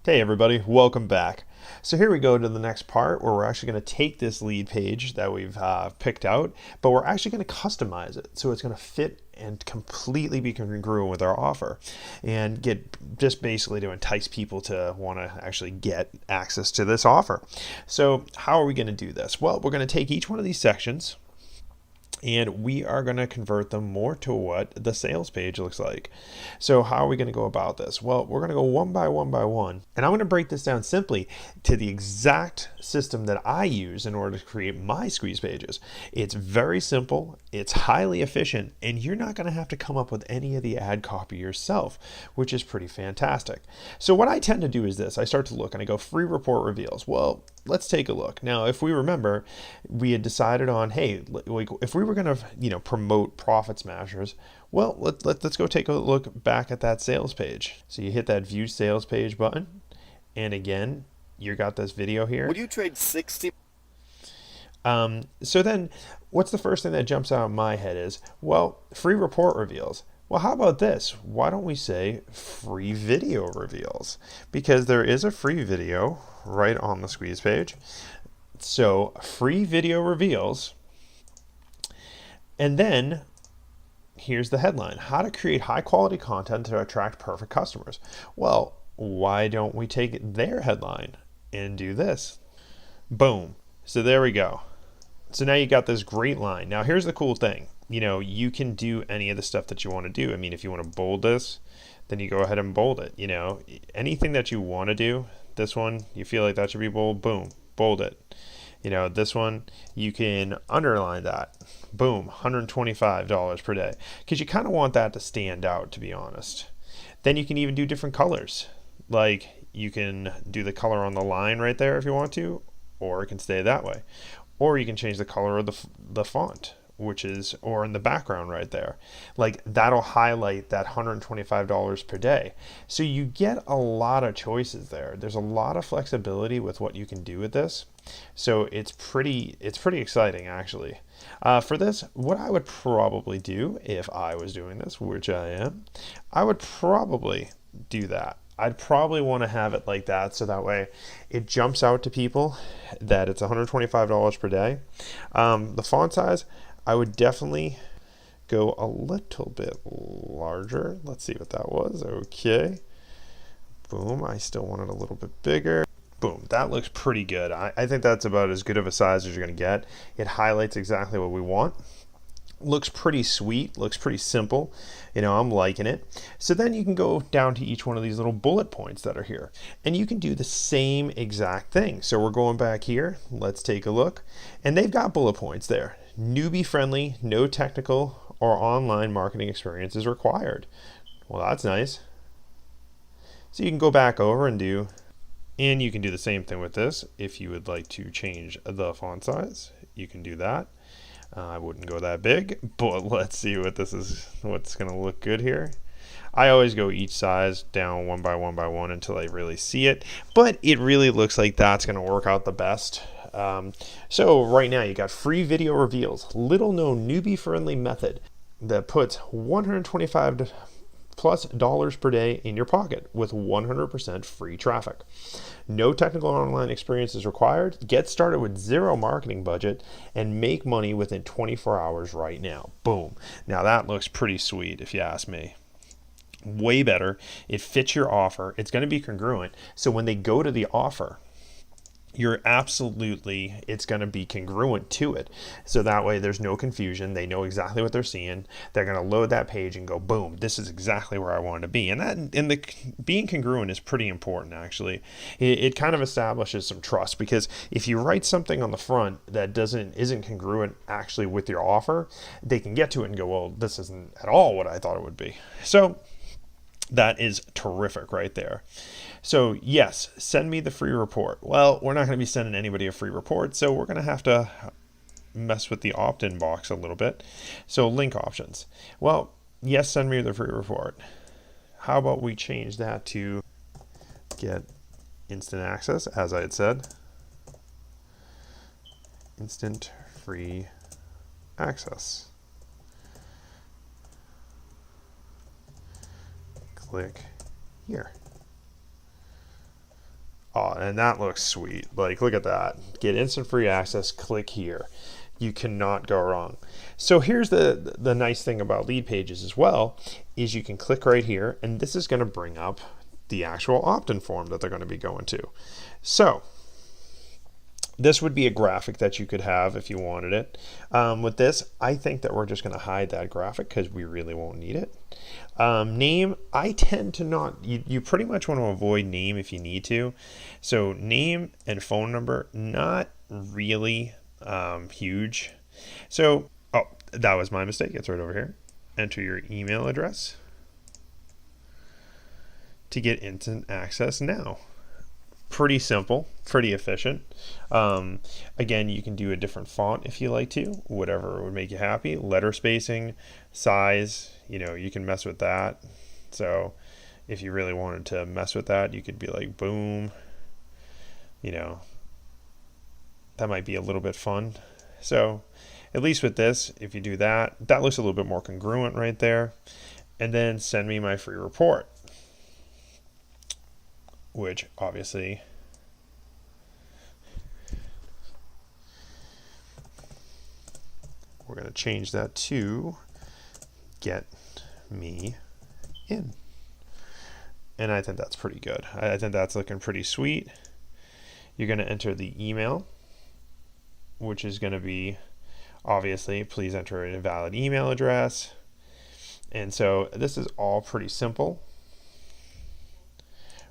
Hey everybody, welcome back. So here we go to the next part where we're actually going to take this lead page that we've picked out, but we're actually going to customize it so it's going to fit and completely be congruent with our offer and get just basically to entice people to want to actually get access to this offer. So how are we going to do this? Well, we're going to take each one of these sections and we are going to convert them more to what the sales page looks like. So how are we going to go about this? Well, we're going to go one by one, and I'm going to break this down simply to the exact system that I use in order to create my squeeze pages. It's very simple, it's highly efficient, and you're not going to have to come up with any of the ad copy yourself, which is pretty fantastic. So what I tend to do is this: I start to look and I go free report reveals. Well, let's take a look. Now, if we remember, we had decided on, hey, if we were going to, promote Profit Smashers, well, let's go take a look back at that sales page. So you hit that View Sales Page button, and again, you got this video here. Would you trade 60? So then, what's the first thing that jumps out in my head is, well, free report reveals. Well, how about this? Why don't we say free video reveals? Because there is a free video right on the squeeze page. So free video reveals. And then here's the headline: how to create high quality content to attract perfect customers. Well, why don't we take their headline and do this? Boom. So there we go. So now you got this great line. Now here's the cool thing. You can do any of the stuff that you want to do. I mean, if you want to bold this, then you go ahead and bold it. Anything that you want to do. This one, you feel like that should be bold, boom, bold it. This one, you can underline that. Boom, $125 per day. Because you kind of want that to stand out, to be honest. Then you can even do different colors. Like, you can do the color on the line right there if you want to, or it can stay that way. Or you can change the color of the font, or in the background right there. Like, that'll highlight that $125 per day. So you get a lot of choices there. There's a lot of flexibility with what you can do with this. So it's pretty exciting, actually. For this, what I would probably do if I was doing this, which I am, I would probably do that. I'd probably want to have it like that, so that way it jumps out to people that it's $125 per day. The font size, I would definitely go a little bit larger. Let's see what that was. Okay. Boom. I still want it a little bit bigger. Boom. That looks pretty good. I think that's about as good of a size as you're going to get. It highlights exactly what we want. Looks pretty sweet, looks pretty simple. I'm liking it. So then you can go down to each one of these little bullet points that are here, and you can do the same exact thing. So we're going back here. Let's take a look. And they've got bullet points there. Newbie friendly, no technical or online marketing experience is required. Well, that's nice. So you can go back over and you can do the same thing with this. If you would like to change the font size, you can do that. I wouldn't go that big, but let's see what's going to look good here. I always go each size down one by one until I really see it, but it really looks like that's going to work out the best. So right now you got free video reveals, little known newbie friendly method that puts $125 plus per day in your pocket with 100% free traffic. No technical online experience is required. Get started with zero marketing budget and make money within 24 hours right now. Boom. Now that looks pretty sweet if you ask me. Way better. It fits your offer. It's going to be congruent. So when they go to the offer, it's going to be congruent to it. So that way there's no confusion. They know exactly what they're seeing. They're going to load that page and go, boom, this is exactly where I want to be. And the being congruent is pretty important, actually. It kind of establishes some trust, because if you write something on the front that isn't congruent actually with your offer, they can get to it and go, well, this isn't at all what I thought it would be. So that is terrific right there. So yes, send me the free report. Well, we're not going to be sending anybody a free report, so we're going to have to mess with the opt-in box a little bit. So link options. Well, yes, send me the free report. How about we change that to get instant access, as I had said. Instant free access. Click here. Oh, and that looks sweet. Like, look at that. Get instant free access, click here. You cannot go wrong. So here's the nice thing about lead pages as well, is you can click right here, and this is going to bring up the actual opt-in form that they're going to be going to. So this would be a graphic that you could have if you wanted it. With this, I think that we're just going to hide that graphic because we really won't need it. Name, I tend to not, you pretty much want to avoid name if you need to. So name and phone number, not really huge. So, oh, that was my mistake. It's right over here. Enter your email address to get instant access now. Pretty simple, pretty efficient. Again, you can do a different font if you like to, whatever would make you happy. Letter spacing, size, you can mess with that. So if you really wanted to mess with that, you could be like, boom, that might be a little bit fun. So at least with this, if you do that, that looks a little bit more congruent right there. And then send me my free report, which obviously we're going to change that to get me in. And I think that's pretty good. I think that's looking pretty sweet. You're going to enter the email, which is going to be, obviously, please enter a valid email address. And so this is all pretty simple.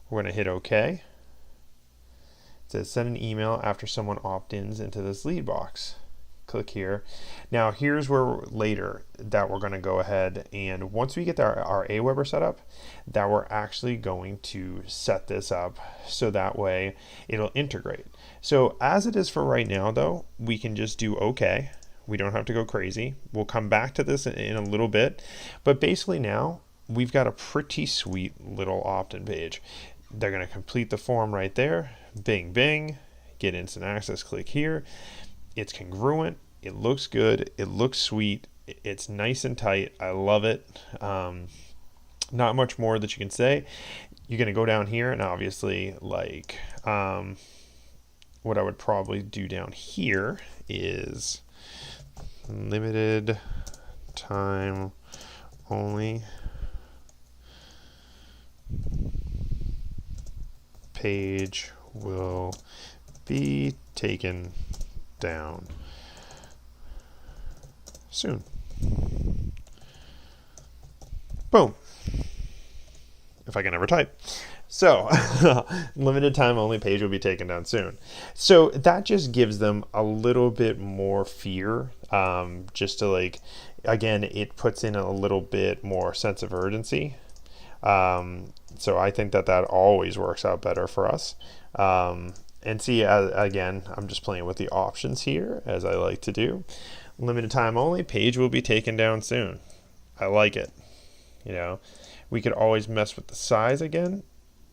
We're going to hit OK. It says send an email after someone opt-ins into this lead box. Click here. Now here's where later that we're going to go ahead, and once we get our Aweber set up, that we're actually going to set this up so that way it'll integrate. So as it is for right now though, we can just do OK. We don't have to go crazy. We'll come back to this in a little bit, but basically now we've got a pretty sweet little opt-in page. They're going to complete the form right there. Bing, bing. Get instant access. Click here. It's congruent. It looks good. It looks sweet. It's nice and tight. I love it. Not much more that you can say. You're going to go down here, and obviously, like, what I would probably do down here is limited time only. Page will be taken down soon. Boom. If I can ever type. So, limited time only, page will be taken down soon. So that just gives them a little bit more fear, just to like, again, it puts in a little bit more sense of urgency. So I think that always works out better for us. And see, again, I'm just playing with the options here, as I like to do. Limited time only, page will be taken down soon. I like it. We could always mess with the size again,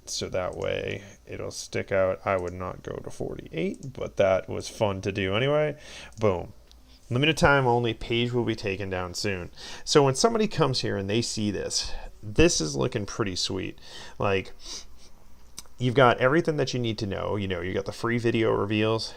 so that way it'll stick out. I would not go to 48, but that was fun to do anyway. Boom. Limited time only, page will be taken down soon. So when somebody comes here and they see this, this is looking pretty sweet. Like, you've got everything that you need to know. You got the free video reveals,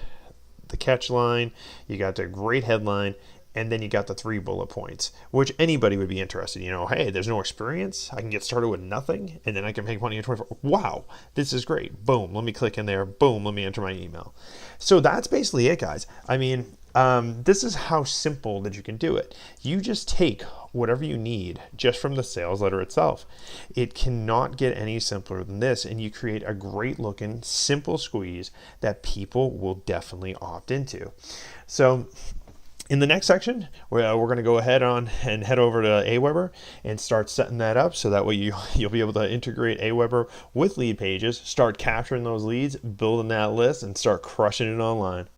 the catch line, you got the great headline, and then you got the 3 bullet points, which anybody would be interested. Hey, there's no experience. I can get started with nothing, and then I can make money in 24. Wow, this is great. Boom, let me click in there. Boom, let me enter my email. So that's basically it, guys. I mean, this is how simple that you can do it. You just take whatever you need just from the sales letter itself. It cannot get any simpler than this, and you create a great looking, simple squeeze that people will definitely opt into. So in the next section, we're going to go ahead on and head over to Aweber and start setting that up so that way you'll be able to integrate Aweber with lead pages, start capturing those leads, building that list, and start crushing it online.